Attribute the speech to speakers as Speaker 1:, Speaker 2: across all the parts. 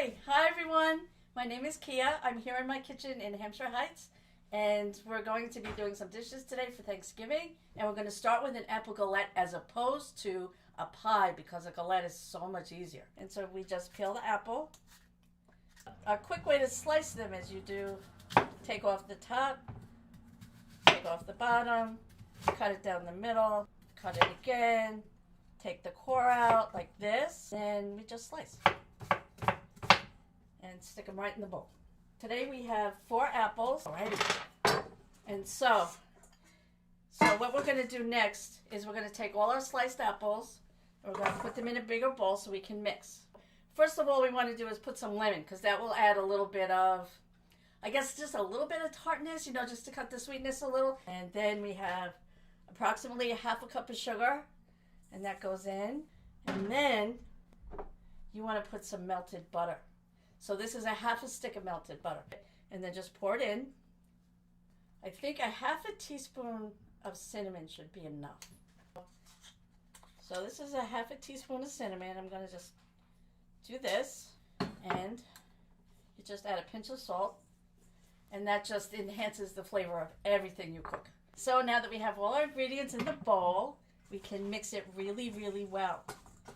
Speaker 1: Hi everyone. My name is Kia. I'm here in my kitchen in Hampshire Heights, and we're going to be doing some dishes today for Thanksgiving. And we're going to start with an apple galette as opposed to a pie because a galette is so much easier. And so we just peel the apple. A quick way to slice them is you do take off the top, take off the bottom, cut it down the middle, cut it again, take the core out like this, and we just slice and stick them right in the bowl. Today we have 4 apples. Alrighty. And so what we're going to do next is we're going to take all our sliced apples and we're going to put them in a bigger bowl so we can mix. First of all, we want to do is put some lemon because that will add a little bit of, I guess, just a little bit of tartness, just to cut the sweetness a little. And then we have approximately a half a cup of sugar, and that goes in. And then you want to put some melted butter. So this is a half a stick of melted butter. And then just pour it in. I think a half a teaspoon of cinnamon should be enough. So this is a half a teaspoon of cinnamon. I'm going to just do this. And you just add a pinch of salt. And that just enhances the flavor of everything you cook. So now that we have all our ingredients in the bowl, we can mix it really, really well.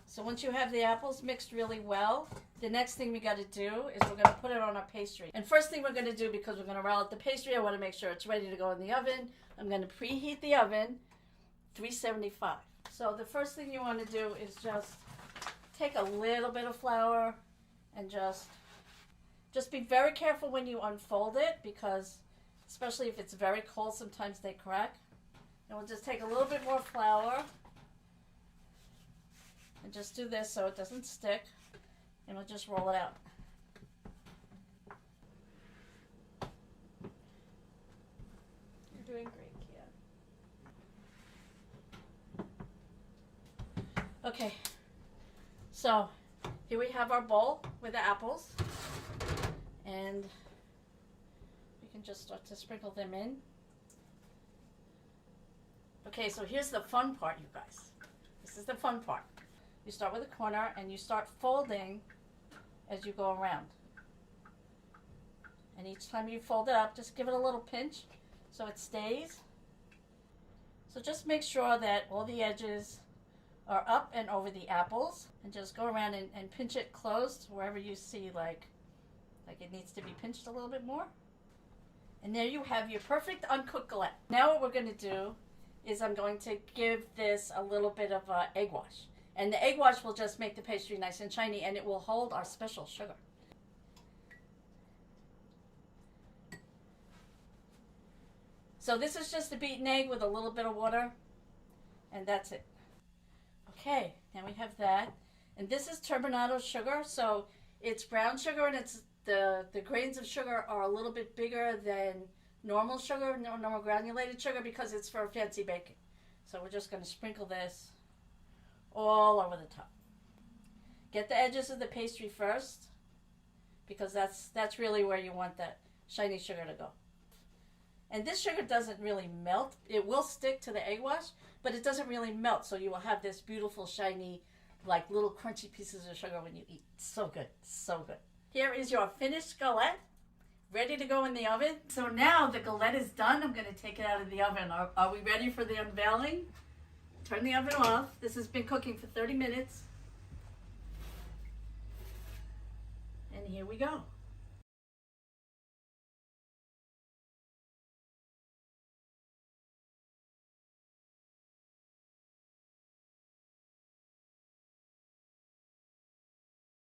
Speaker 1: So once you have the apples mixed really well, the next thing we got to do is we're going to put it on our pastry. And first thing we're going to do, because we're going to roll out the pastry, I want to make sure it's ready to go in the oven. I'm going to preheat the oven, 375. So the first thing you want to do is just take a little bit of flour and just be very careful when you unfold it, because especially if it's very cold, sometimes they crack. And we'll just take a little bit more flour and just do this so it doesn't stick, and we'll just roll it out. You're doing great, Kia. Okay, so here we have our bowl with the apples, and we can just start to sprinkle them in. Okay, so here's the fun part, you guys. This is the fun part. You start with a corner and you start folding as you go around. And each time you fold it up, just give it a little pinch so it stays. So just make sure that all the edges are up and over the apples, and just go around and pinch it closed wherever you see like it needs to be pinched a little bit more. And there you have your perfect uncooked galette. Now what we're going to do is I'm going to give this a little bit of egg wash. And the egg wash will just make the pastry nice and shiny, and it will hold our special sugar. So this is just a beaten egg with a little bit of water, and that's it. Okay, now we have that. And this is turbinado sugar, so it's brown sugar, and it's the grains of sugar are a little bit bigger than normal sugar, normal granulated sugar, because it's for fancy baking. So we're just going to sprinkle this all over the top. Get the edges of the pastry first, because that's really where you want that shiny sugar to go. And this sugar doesn't really melt. It will stick to the egg wash, but it doesn't really melt, so you will have this beautiful shiny, like little crunchy pieces of sugar when you eat. So good, so good. Here is your finished galette, ready to go in the oven. So now the galette is done. I'm going to take it out of the oven. Are we ready for the unveiling? Turn the oven off. This has been cooking for 30 minutes. And here we go.